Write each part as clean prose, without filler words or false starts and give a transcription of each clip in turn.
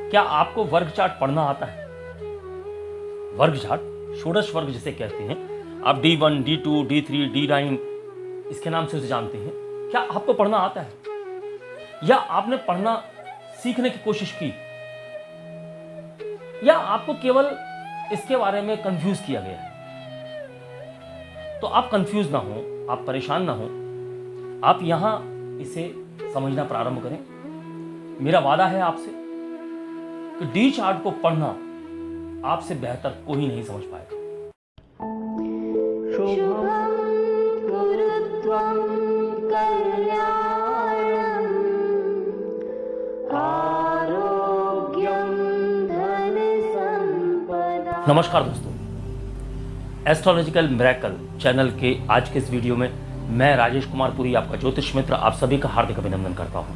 क्या आपको वर्ग चार्ट पढ़ना आता है? वर्ग चार्ट, षोडश वर्ग जिसे कहते हैं, आप D1, D2, D3, D9 इसके नाम से उसे जानते हैं। क्या आपको पढ़ना आता है या आपने पढ़ना सीखने की कोशिश की या आपको केवल इसके बारे में कंफ्यूज किया गया है? तो आप कंफ्यूज ना हो, आप परेशान ना हो, आप यहां इसे समझना प्रारंभ करें। मेरा वादा है आपसे कि डी चार्ट को पढ़ना आपसे बेहतर कोई नहीं समझ पाएगा। शुभं कुरुत्वं कल्याणं आरोग्यं धन संपदा। नमस्कार दोस्तों, एस्ट्रोलॉजिकल मिरेकल चैनल के आज के इस वीडियो में मैं राजेश कुमार पुरी, आपका ज्योतिष मित्र, आप सभी का हार्दिक अभिनंदन करता हूं।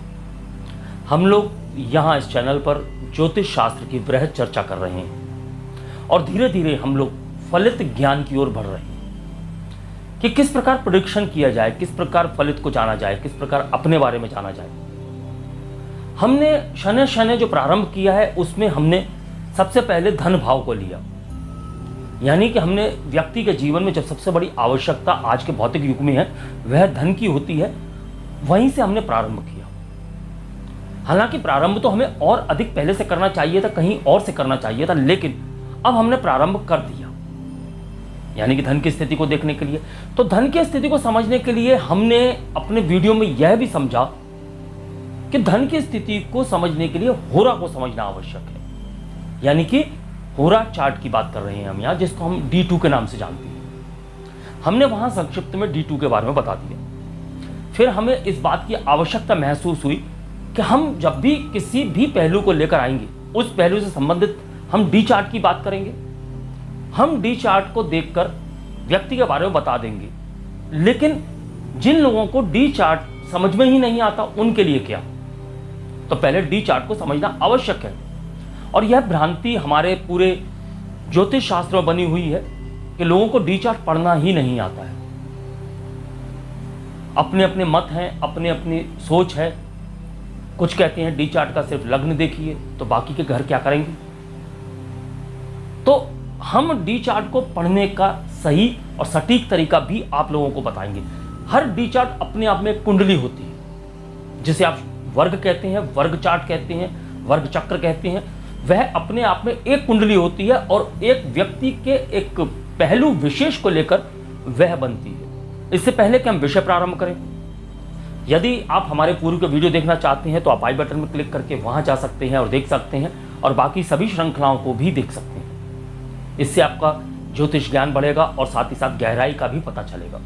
हम लोग यहाँ इस चैनल पर ज्योतिष शास्त्र की वृहद चर्चा कर रहे हैं और धीरे धीरे हम लोग फलित ज्ञान की ओर बढ़ रहे हैं कि किस प्रकार प्रेडिक्शन किया जाए, किस प्रकार फलित को जाना जाए, किस प्रकार अपने बारे में जाना जाए। हमने शनै शनै जो प्रारंभ किया है उसमें हमने सबसे पहले धन भाव को लिया, यानी कि हमने व्यक्ति के जीवन में जब सबसे बड़ी आवश्यकता आज के भौतिक युग में है वह धन की होती है, वहीं से हमने प्रारंभ किया। हालांकि प्रारंभ तो हमें और अधिक पहले से करना चाहिए था, कहीं और से करना चाहिए था, लेकिन अब हमने प्रारंभ कर दिया, यानी कि धन की स्थिति को देखने के लिए। तो धन की स्थिति को समझने के लिए हमने अपने वीडियो में यह भी समझा कि धन की स्थिति को समझने के लिए होरा को समझना आवश्यक है, यानी कि होरा चार्ट की बात कर रहे हैं हम यहाँ, जिसको हम D2 के नाम से जानते हैं। हमने वहां संक्षिप्त में D2 के बारे में बता दिया। फिर हमें इस बात की आवश्यकता महसूस हुई कि हम जब भी किसी भी पहलू को लेकर आएंगे उस पहलू से संबंधित हम डी चार्ट की बात करेंगे। हम डी चार्ट को देखकर व्यक्ति के बारे में बता देंगे, लेकिन जिन लोगों को डी चार्ट समझ में ही नहीं आता उनके लिए क्या? तो पहले डी चार्ट को समझना आवश्यक है। और यह भ्रांति हमारे पूरे ज्योतिष शास्त्र में बनी हुई है कि लोगों को डी चार्ट पढ़ना ही नहीं आता है। अपने अपने मत हैं, अपने अपनी सोच है। कुछ कहते हैं डी चार्ट का सिर्फ लग्न देखिए, तो बाकी के घर क्या करेंगे? तो हम डी चार्ट को पढ़ने का सही और सटीक तरीका भी आप लोगों को बताएंगे। हर डी चार्ट अपने आप में कुंडली होती है, जिसे आप वर्ग कहते हैं, वर्ग चार्ट कहते हैं, वर्ग चक्र कहते हैं। वह अपने आप में एक कुंडली होती है और एक व्यक्ति के एक पहलू विशेष को लेकर वह बनती है। इससे पहले कि हम विषय प्रारंभ करें, यदि आप हमारे पूर्व के वीडियो देखना चाहते हैं तो आप आई बटन में क्लिक करके वहां जा सकते हैं और देख सकते हैं, और बाकी सभी श्रृंखलाओं को भी देख सकते हैं। इससे आपका ज्योतिष ज्ञान बढ़ेगा और साथ ही साथ गहराई का भी पता चलेगा।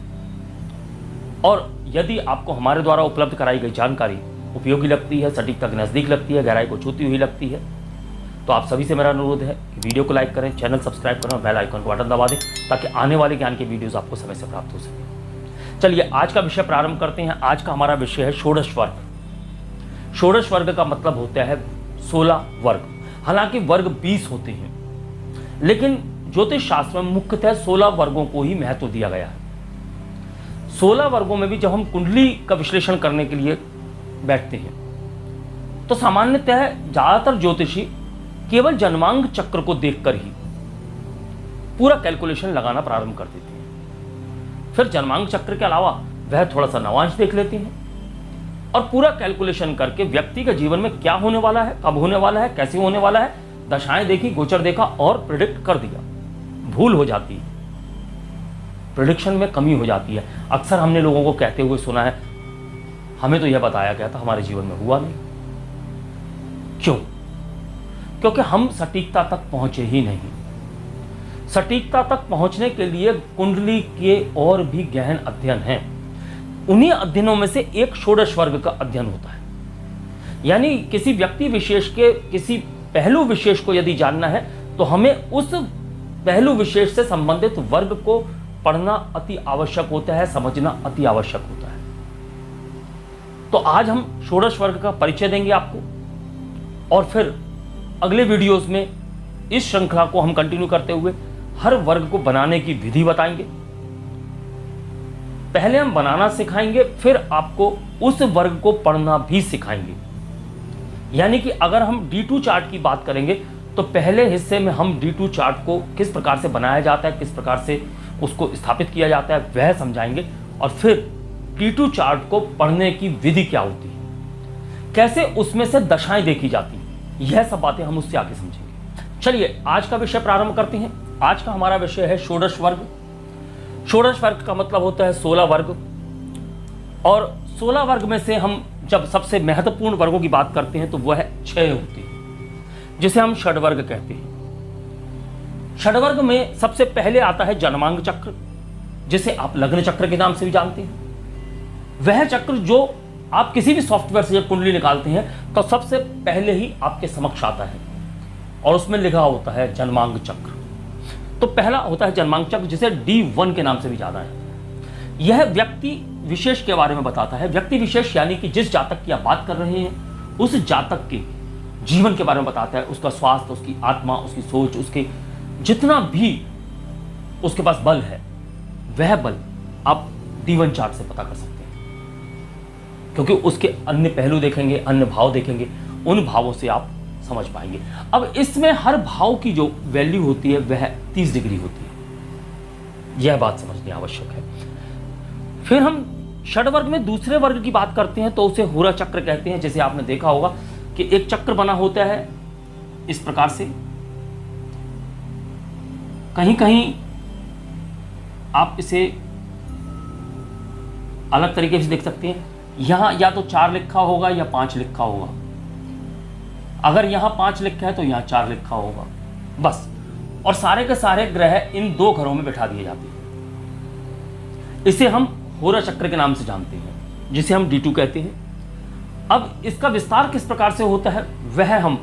और यदि आपको हमारे द्वारा उपलब्ध कराई गई जानकारी उपयोगी लगती है, सटीकता के नजदीक लगती है, गहराई को छूती हुई लगती है, तो आप सभी से मेरा अनुरोध है कि वीडियो को लाइक करें, चैनल सब्सक्राइब करें और बेल आइकन को बटन दबा दें, ताकि आने वाले ज्ञान के वीडियोस आपको समय से प्राप्त हो सके। चलिए आज का विषय प्रारंभ करते हैं। आज का हमारा विषय है षोडश वर्ग। षोडश वर्ग का मतलब होता है 16 वर्ग। हालांकि वर्ग 20 होते हैं, लेकिन ज्योतिष शास्त्र में मुख्यतः 16 वर्गों को ही महत्व दिया गया है। 16 वर्गों में भी जब हम कुंडली का विश्लेषण करने के लिए बैठते हैं तो सामान्यतः ज्यादातर ज्योतिषी केवल जन्मांग चक्र को देखकर ही पूरा कैलकुलेशन लगाना प्रारंभ कर देते हैं। फिर जन्मांग चक्र के अलावा वह थोड़ा सा नवांश देख लेते हैं और पूरा कैलकुलेशन करके व्यक्ति के जीवन में क्या होने वाला है, कब होने वाला है, कैसे होने वाला है, दशाएं देखी, गोचर देखा और प्रिडिक्ट कर दिया। भूल हो जाती है, प्रिडिक्शन में कमी हो जाती है। अक्सर हमने लोगों को कहते हुए सुना है, हमें तो यह बताया गया था, हमारे जीवन में हुआ नहीं। क्यों? क्योंकि हम सटीकता तक पहुंचे ही नहीं। सटीकता तक पहुंचने के लिए कुंडली के और भी गहन अध्ययन हैं। उन्हीं अध्ययनों में से एक षोडश वर्ग का अध्ययन होता है, यानी किसी व्यक्ति विशेष के किसी पहलू विशेष को यदि जानना है तो हमें उस पहलू विशेष से संबंधित वर्ग को पढ़ना अति आवश्यक होता है, समझना अति आवश्यक होता है। तो आज हम षोडश वर्ग का परिचय देंगे आपको, और फिर अगले वीडियोस में इस श्रृंखला को हम कंटिन्यू करते हुए हर वर्ग को बनाने की विधि बताएंगे। पहले हम बनाना सिखाएंगे, फिर आपको उस वर्ग को पढ़ना भी सिखाएंगे। यानी कि अगर हम D2 चार्ट की बात करेंगे तो पहले हिस्से में हम D2 चार्ट को किस प्रकार से बनाया जाता है, किस प्रकार से उसको स्थापित किया जाता है वह समझाएंगे, और फिर D2 चार्ट को पढ़ने की विधि क्या होती है, कैसे उसमें से दशाएं देखी जाती हैं, यह सब बातें हम उससे आगे समझेंगे। चलिए आज का विषय प्रारंभ करते हैं। आज का हमारा विषय है षोडश वर्ग। षोडश वर्ग का मतलब होता है 16 वर्ग, और 16 वर्ग में से हम जब सबसे महत्वपूर्ण वर्गों की बात करते हैं तो वह 6 होती है, जिसे हम षडवर्ग कहते हैं। षडवर्ग में सबसे पहले आता है जन्मांग चक्र, जिसे आप लग्न चक्र के नाम से भी जानते हैं। वह चक्र जो आप किसी भी सॉफ्टवेयर से जब कुंडली निकालते हैं तो सबसे पहले ही आपके समक्ष आता है और उसमें लिखा होता है जन्मांग चक्र। तो पहला होता है जन्मांग चक्र, जिसे D1 के नाम से भी जाना है। यह व्यक्ति विशेष के बारे में बताता है। व्यक्ति विशेष यानी कि जिस जातक की आप बात कर रहे हैं उस जातक के जीवन के बारे में बताता है, उसका स्वास्थ्य, उसकी आत्मा, उसकी सोच, उसके जितना भी उसके पास बल है वह बल आप D1 चार्ट से पता कर सकते हैं, क्योंकि उसके अन्य पहलू देखेंगे, अन्य भाव देखेंगे, उन भावों से आप समझ पाएंगे। अब इसमें हर भाव की जो वैल्यू होती है वह 30 डिग्री होती है, यह बात समझनी आवश्यक है। फिर हम षडवर्ग में दूसरे वर्ग की बात करते हैं तो उसे होरा चक्र कहते हैं। जैसे आपने देखा होगा कि एक चक्र बना होता है इस प्रकार से, कहीं कहीं आप इसे अलग तरीके से देख सकते हैं। यहां या तो 4 लिखा होगा या 5 लिखा होगा। अगर यहां 5 लिखा है तो यहां 4 लिखा होगा, बस। और सारे के सारे ग्रह इन 2 घरों में बैठा दिए जाते हैं। इसे हम होरा चक्र के नाम से जानते हैं, जिसे हम D2 कहते हैं। अब इसका विस्तार किस प्रकार से होता है वह हम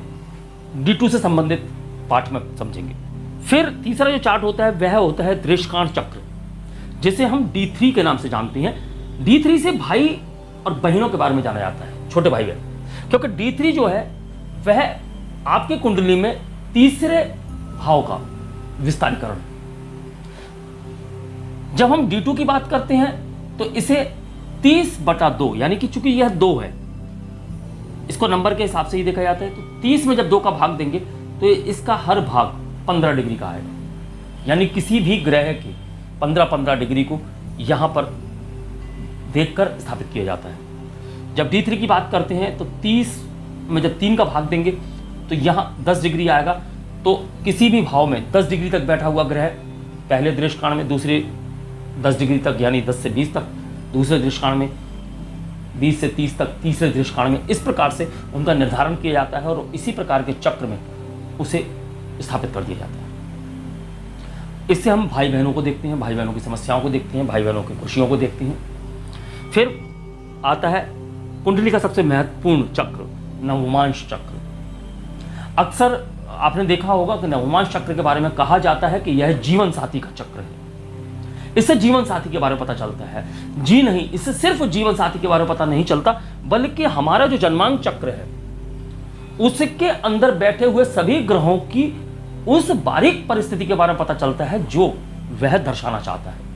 D2 से संबंधित पाठ में समझेंगे। फिर तीसरा जो चार्ट होता है वह होता है दृष्कांत चक्र, जिसे हम D3 के नाम से जानते हैं। D3 से भाई और बहनों के बारे में जाना जाता है, छोटे भाई बहन, क्योंकि D3 जो है वह आपकी कुंडली में तीसरे भाव का विस्तारीकरण है। जब हम D2 की बात करते हैं तो इसे 30/2, यानी कि चूंकि यह 2 है, इसको नंबर के हिसाब से ही देखा जाता है, तो 30 में जब 2 का भाग देंगे तो इसका हर भाग 15 डिग्री का आएगा। यानी किसी भी ग्रह के 15-15 डिग्री को यहां पर देखकर स्थापित किया जाता है। जब D3 की बात करते हैं तो 30 में जब 3 का भाग देंगे तो यहां 10 डिग्री आएगा। तो किसी भी भाव में 10 डिग्री तक बैठा हुआ ग्रह पहले दृष्टिकोण में, दूसरे 10 डिग्री तक यानी 10 से 20 तक, दूसरे दृष्टिकोण में 20 से 30 तक, तीसरे दृष्टिकोण में, इस प्रकार से उनका निर्धारण किया जाता है और इसी प्रकार के चक्र में उसे स्थापित कर दिया जाता है। इससे हम भाई बहनों को देखते हैं, भाई बहनों की समस्याओं को देखते हैं, भाई बहनों की खुशियों को देखते हैं। फिर आता है कुंडली का सबसे महत्वपूर्ण चक्र, नवमांश चक्र। अक्सर आपने देखा होगा कि नवमांश चक्र के बारे में कहा जाता है कि यह जीवन साथी का चक्र है। इससे जीवन साथी के बारे में पता चलता है। जी नहीं, इससे सिर्फ जीवन साथी के बारे में पता नहीं चलता, बल्कि हमारा जो जन्मांग चक्र है उसके अंदर बैठे हुए सभी ग्रहों की उस बारीक परिस्थिति के बारे में पता चलता है जो वह दर्शाना चाहता है।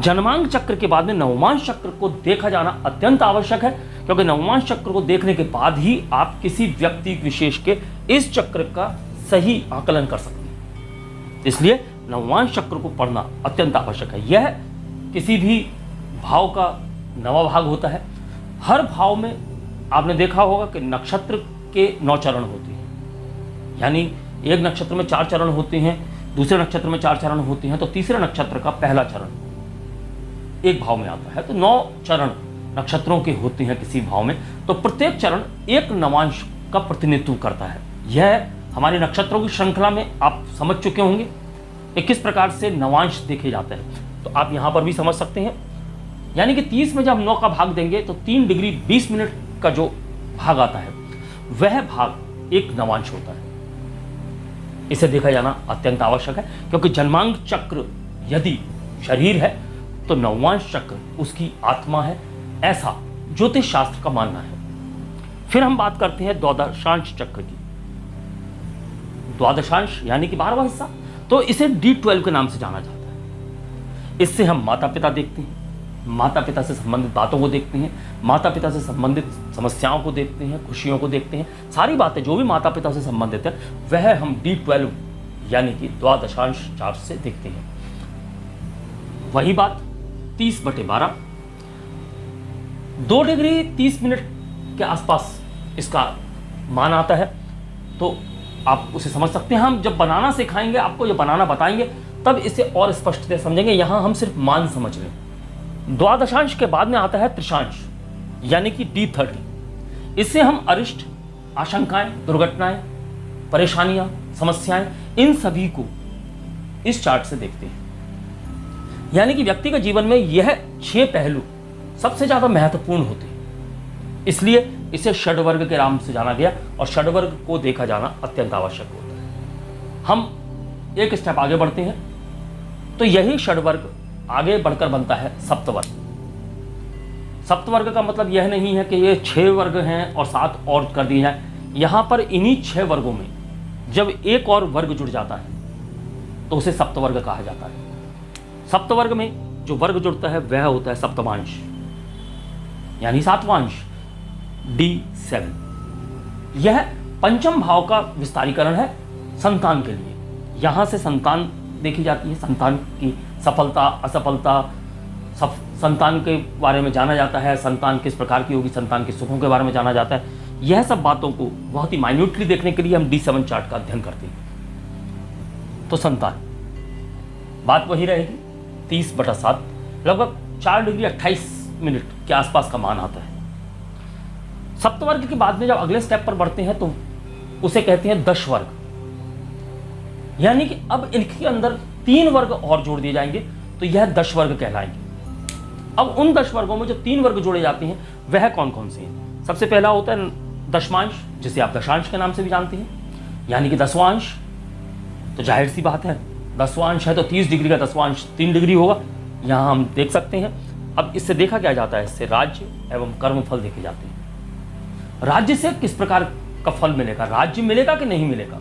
जन्मांग चक्र के बाद में नवमांश चक्र को देखा जाना अत्यंत आवश्यक है, क्योंकि नवमांश चक्र को देखने के बाद ही आप किसी व्यक्ति विशेष के इस चक्र का सही आकलन कर सकते हैं। इसलिए नवमांश चक्र को पढ़ना अत्यंत आवश्यक है। यह किसी भी भाव का नवा भाग होता है। हर भाव में आपने देखा होगा कि नक्षत्र के 9 चरण होते हैं, यानी एक नक्षत्र में 4 चरण होते हैं, दूसरे नक्षत्र में 4 चरण होते हैं, तो तीसरे नक्षत्र का पहला चरण एक भाव में आता है। तो 9 चरण नक्षत्रों के होते हैं किसी भाव में, तो प्रत्येक चरण एक नवांश का प्रतिनिधित्व करता है। यह हमारी नक्षत्रों की श्रृंखला में आप समझ चुके होंगे कि किस प्रकार से नवांश देखे जाते हैं, तो आप यहां पर भी समझ सकते हैं। यानी कि 30 में जब 9 का भाग देंगे तो 3 डिग्री 20 मिनट का जो भाग आता है वह भाग एक नवांश होता है। इसे देखा जाना अत्यंत आवश्यक है, क्योंकि जन्मांग चक्र यदि शरीर है तो नवमांश चक्र उसकी आत्मा है, ऐसा ज्योतिष शास्त्र का मानना है। फिर हम बात करते हैं द्वादशांश चक्र की। द्वादशांश यानी कि 12वां हिस्सा, तो इसे D12 के नाम से जाना जाता है। इससे हम माता पिता देखते हैं, माता पिता से संबंधित बातों को देखते हैं, माता पिता से संबंधित समस्याओं को देखते हैं, खुशियों को देखते हैं, सारी बातें जो भी माता पिता से संबंधित है वह हम D12 यानी कि द्वादशांश चार्ट से देखते हैं। वही बात 30/12, 2 डिग्री 30 मिनट के आसपास इसका मान आता है, तो आप उसे समझ सकते हैं। हम जब बनाना सिखाएंगे, आपको जब बनाना बताएंगे, तब इसे और स्पष्ट से समझेंगे। यहाँ हम सिर्फ मान समझ रहे हैं। द्वादशांश के बाद में आता है त्रिशांश यानी कि D30। इससे हम अरिष्ट, आशंकाएं, दुर्घटनाएं, परेशानियां, समस्याएं, इन सभी को इस चार्ट से देखते हैं। यानी कि व्यक्ति के जीवन में यह 6 पहलू सबसे ज्यादा महत्वपूर्ण होते हैं, इसलिए इसे षड्वर्ग के नाम से जाना गया और षड्वर्ग को देखा जाना अत्यंत आवश्यक होता है। हम एक स्टेप आगे बढ़ते हैं, तो यही षड्वर्ग आगे बढ़कर बनता है सप्तवर्ग। सप्तवर्ग का मतलब यह नहीं है कि ये 6 वर्ग हैं और 7 और कर दिए जाए। यहां पर इन्हीं 6 वर्गों में जब एक और वर्ग जुड़ जाता है तो उसे सप्तवर्ग कहा जाता है। सप्तवर्ग में जो वर्ग जुड़ता है वह होता है सप्तमांश यानी 7वां D7। यह पंचम भाव का विस्तारीकरण है संतान के लिए। यहां से संतान देखी जाती है, संतान की सफलता, असफलता, संतान के बारे में जाना जाता है, संतान किस प्रकार की होगी, संतान के सुखों के बारे में जाना जाता है। यह सब बातों को बहुत ही माइन्यूटली देखने के लिए हम D7 चार्ट का अध्ययन करते हैं। तो संतान बात वही रहेगी, 30/7, लगभग 4 डिग्री 28 मिनट के आसपास का मान आता है। सप्तवर्ग के बाद में जब अगले स्टेप पर बढ़ते हैं तो उसे कहते हैं दशवर्ग, यानी कि अब इनके अंदर 3 वर्ग और जोड़ दिए जाएंगे तो यह दशवर्ग कहलाएंगे। अब उन 10 वर्गों में जो 3 वर्ग जोड़े जाते हैं वह कौन कौन से हैं? सबसे पहला होता है दशमांश, जिसे आप दशांश के नाम से भी जानते हैं, यानी कि 10वांश। तो जाहिर सी बात है 10वांश है तो 30 डिग्री का 10वांश 3 डिग्री होगा, यहां हम देख सकते हैं। अब इससे देखा क्या जाता है, इससे राज्य एवं कर्म फल देखे जाते हैं। राज्य से किस प्रकार का फल मिलेगा, राज्य मिलेगा कि नहीं मिलेगा,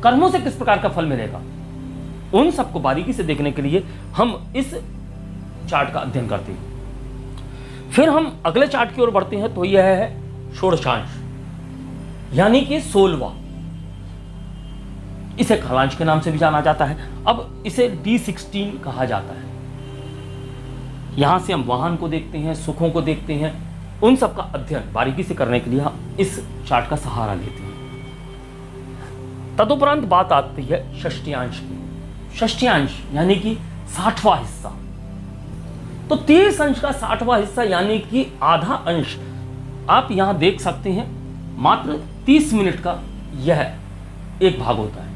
कर्मों से किस प्रकार का फल मिलेगा, उन सबको बारीकी से देखने के लिए हम इस चार्ट का अध्ययन करते हैं। फिर हम अगले चार्ट की ओर बढ़ते हैं तो यह है षोडशांश यानी कि 16वां। इसे खलांश के नाम से भी जाना जाता है। अब इसे D16 कहा जाता है। यहां से हम वाहन को देखते हैं, सुखों को देखते हैं, उन सब का अध्ययन बारीकी से करने के लिए हम इस चार्ट का सहारा लेते हैं। तदुपरांत बात आती है षष्टियांश की। षष्टियांश यानी कि 60वां हिस्सा। तो 30 अंश का 60वां हिस्सा यानी कि आधा अंश आप यहां देख सकते हैं। मात्र 30 मिनट का यह एक भाग होता है।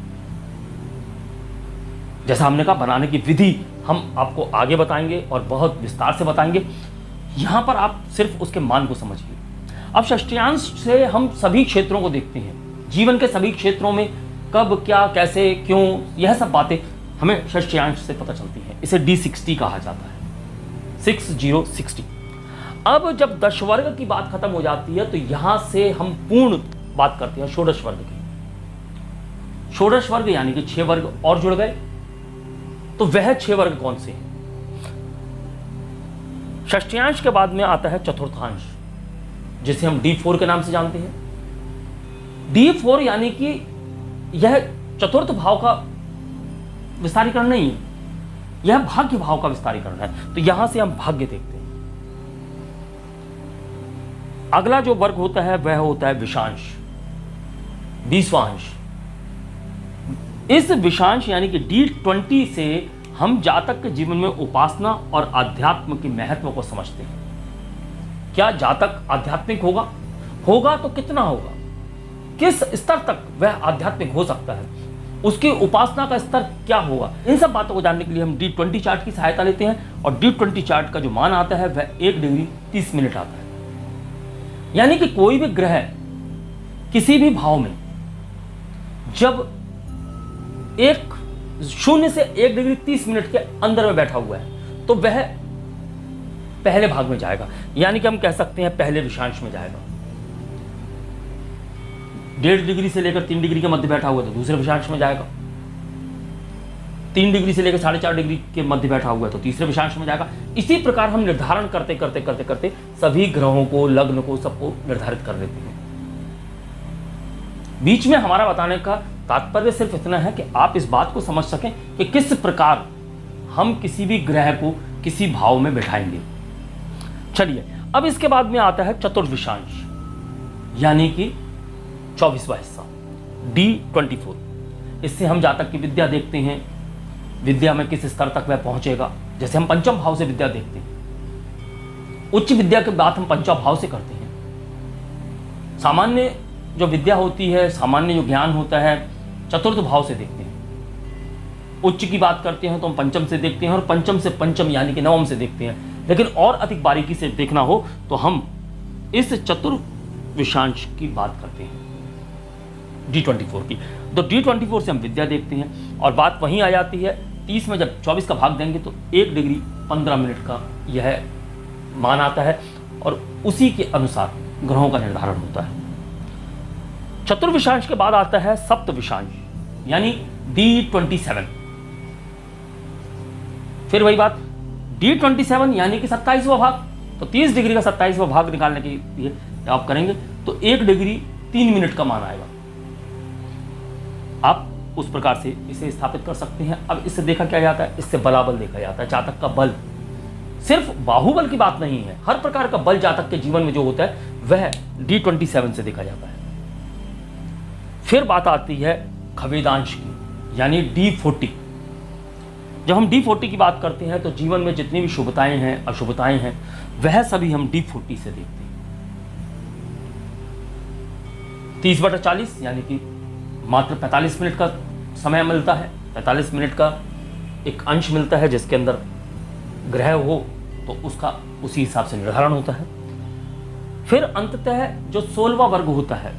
जैसा हमने कहा, बनाने की विधि हम आपको आगे बताएंगे और बहुत विस्तार से बताएंगे। यहां पर आप सिर्फ उसके मान को समझिए। अब षष्टियांश से हम सभी क्षेत्रों को देखते हैं, जीवन के सभी क्षेत्रों में कब, क्या, कैसे, क्यों, यह सब बातें हमें षष्टियांश से पता चलती हैं। इसे D60 कहा जाता है, 6060। अब जब दशवर्ग की बात खत्म हो जाती है तो यहां से हम पूर्ण बात करते हैं षोडश वर्ग की। षोडश वर्ग यानी कि 6 वर्ग और जुड़ गए। तो वह 6 वर्ग कौन से हैं? षष्टियांश के बाद में आता है चतुर्थांश, जिसे हम D4 के नाम से जानते हैं। D4 यानी कि यह चतुर्थ भाव का विस्तारीकरण नहीं है, यह भाग्य भाव का विस्तारीकरण है। तो यहां से हम भाग्य देखते हैं। अगला जो वर्ग होता है वह होता है विषांश, 20वां। इस विषांश यानी कि D20 से हम जातक के जीवन में उपासना और आध्यात्म के महत्व को समझते हैं। क्या जातक आध्यात्मिक होगा? होगा तो कितना होगा? किस स्तर तक वह आध्यात्मिक हो सकता है? उसकी उपासना का स्तर क्या होगा? इन सब बातों को जानने के लिए हम D20 चार्ट की सहायता लेते हैं और D20 चार्ट का जो मान आता है वह 1 डिग्री 30 मिनट आता है। यानी कि कोई भी ग्रह किसी भी भाव में जब 0 से 1 डिग्री 30 मिनट के अंदर में बैठा हुआ है तो वह पहले भाग में जाएगा, यानी कि हम कह सकते हैं पहले विषांश में जाएगा। 1.5 डिग्री से लेकर 3 डिग्री के मध्य बैठा हुआ तो दूसरे विषांश में जाएगा। 3 डिग्री से लेकर 4.5 डिग्री के मध्य बैठा हुआ है तो तीसरे विषांश में जाएगा। इसी प्रकार हम निर्धारण करते करते करते करते सभी ग्रहों को, लग्न को, सबको निर्धारित कर लेते हैं। बीच में हमारा बताने का तात्पर्य सिर्फ इतना है कि आप इस बात को समझ सकें कि किस प्रकार हम किसी भी ग्रह को किसी भाव में बैठाएंगे। चलिए, अब इसके बाद में आता है चतुर्विषांश, यानी कि 24वां हिस्सा D24। इससे हम जातक की विद्या देखते हैं, विद्या में किस स्तर तक वह पहुंचेगा। जैसे हम पंचम भाव से विद्या देखते हैं, उच्च विद्या की बात हम पंचम भाव से करते हैं। सामान्य जो विद्या होती है, सामान्य जो ज्ञान होता है, चतुर्थ भाव से देखते हैं। उच्च की बात करते हैं तो हम पंचम से देखते हैं, और पंचम से पंचम यानी कि नवम से देखते हैं। लेकिन और अधिक बारीकी से देखना हो तो हम इस चतुर्विषांश की बात करते हैं, D24 की। तो D24 से हम विद्या देखते हैं, और बात वहीं आ जाती है 30 में जब 24 का भाग देंगे तो 1 डिग्री 15 मिनट का यह मान आता है, और उसी के अनुसार ग्रहों का निर्धारण होता है। चतुर्विषांश के बाद आता है सप्तविषांश, यानी D27। फिर वही बात, D27 यानी कि 27वां भाग। तो 30 डिग्री का 27वां भाग निकालने के लिए आप करेंगे तो 1 डिग्री 3 मिनट का मान आएगा। आप उस प्रकार से इसे स्थापित कर सकते हैं। अब इससे देखा क्या जाता है, इससे बलाबल देखा जाता है, जातक का बल। सिर्फ बाहुबल की बात नहीं है, हर प्रकार का बल जातक के जीवन में जो होता है वह D27 से देखा जाता है। फिर बात आती है खवेदांश की, यानी D40। जब हम D40 की बात करते हैं तो जीवन में जितनी भी शुभताएं हैं, अशुभताएं हैं, वह सभी हम D40 से देखते हैं। 30/40 यानी कि मात्र 45 मिनट का समय मिलता है, 45 मिनट का एक अंश मिलता है जिसके अंदर ग्रह हो तो उसका उसी हिसाब से निर्धारण होता है। फिर अंततः जो 16वां वर्ग होता है,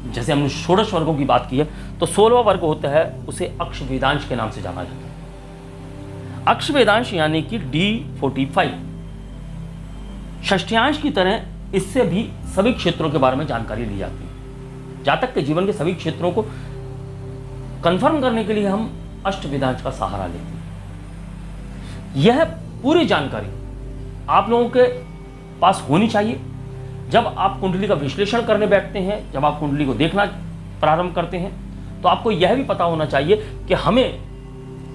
जैसे हमने षोडश वर्गों की बात की है, तो 16वां वर्ग होता है, उसे अक्ष वेदांश के नाम से जाना जाता है। अक्ष वेदांश यानी कि D45। षष्ठ्यांश की तरह इससे भी सभी क्षेत्रों के बारे में जानकारी ली जाती है। जातक के जीवन के सभी क्षेत्रों को कंफर्म करने के लिए हम अष्ट वेदांश का सहारा लेते हैं। यह पूरी जानकारी आप लोगों के पास होनी चाहिए। जब आप कुंडली का विश्लेषण करने बैठते हैं, जब आप कुंडली को देखना प्रारंभ करते हैं, तो आपको यह भी पता होना चाहिए कि हमें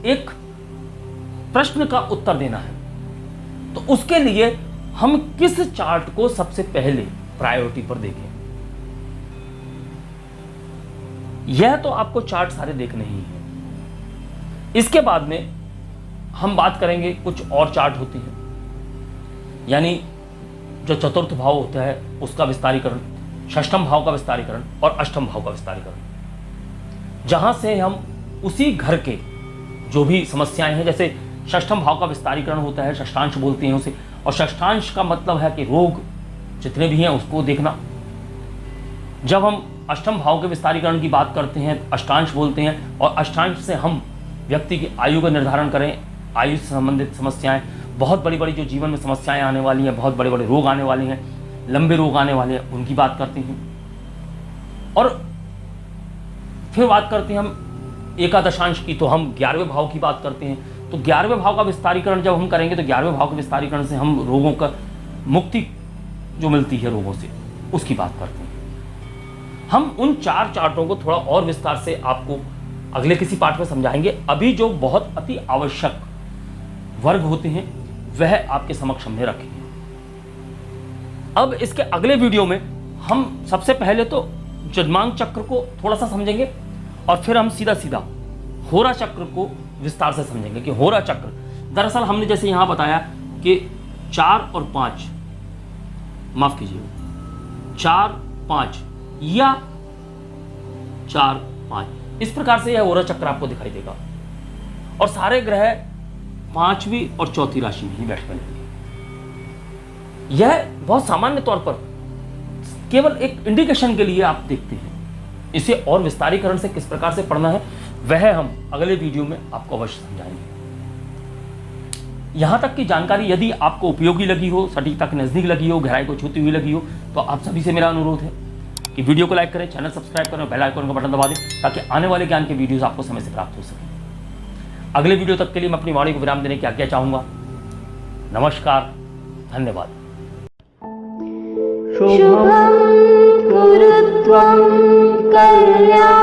एक प्रश्न का उत्तर देना है। तो उसके लिए हम किस चार्ट को सबसे पहले प्रायोरिटी पर देखें। यह तो आपको चार्ट सारे देखने ही है। इसके बाद में हम बात करेंगे, कुछ और चार्ट होते हैं, यानी जो चतुर्थ भाव होता है उसका विस्तारीकरण, षष्ठम भाव का विस्तारीकरण और अष्टम भाव का विस्तारीकरण, जहां से हम उसी घर के जो भी समस्याएं हैं, जैसे षष्ठम भाव का विस्तारीकरण होता है, षष्ठांश बोलते हैं उसे, और षष्ठांश का मतलब है कि रोग जितने भी हैं उसको देखना। जब हम अष्टम भाव के विस्तारीकरण की बात करते हैं, अष्टांश बोलते हैं, और अष्टांश से हम व्यक्ति की आयु का निर्धारण करें, आयु से संबंधित समस्याएं, बहुत बड़ी बड़ी जो जीवन में समस्याएं आने वाली हैं, बहुत बड़े बड़े रोग आने वाले हैं, लंबे रोग आने वाले हैं, उनकी बात करते हैं। और फिर बात करते हैं हम एकादशांश की, तो हम 11वें भाव की बात करते हैं। तो 11वें भाव का विस्तारीकरण जब हम करेंगे तो 11वें भाव के विस्तारीकरण से हम रोगों का मुक्ति जो मिलती है रोगों से, उसकी बात करते हैं। हम उन 4 चार्टों को थोड़ा और विस्तार से आपको अगले किसी पार्ट में समझाएंगे। अभी जो बहुत अति आवश्यक वर्ग होते हैं वह आपके समक्ष हमने रखे हैं। अब इसके अगले वीडियो में हम सबसे पहले तो जन्मांक चक्र को थोड़ा सा समझेंगे, और फिर हम सीधा सीधा होरा चक्र को विस्तार से समझेंगे कि होरा चक्र, दरअसल हमने जैसे यहां बताया कि 4 और 5, माफ कीजिए 4, 5 या 4, 5, इस प्रकार से यह होरा चक्र आपको दिखाई देगा, और सारे ग्रह 5वीं और 4थी राशि में ही बैठने लगेंगे। यह बहुत सामान्य तौर पर केवल एक इंडिकेशन के लिए आप देखते हैं। इसे और विस्तारीकरण से किस प्रकार से पढ़ना है वह हम अगले वीडियो में आपको अवश्य समझाएंगे। यहां तक की जानकारी यदि आपको उपयोगी लगी हो, सटीकता के नजदीक लगी हो, गहराई को छूती हुई लगी हो, तो आप सभी से मेरा अनुरोध है कि वीडियो को लाइक करें, चैनल सब्सक्राइब करें, बेल आइकन का बटन दबा दें, ताकि आने वाले ज्ञान के वीडियोस आपको समय से प्राप्त हो सके। अगले वीडियो तक के लिए मैं अपनी वाणी को विराम देने की आज्ञा चाहूंगा। नमस्कार, धन्यवाद। शुभं कुरु त्वं कल्याणं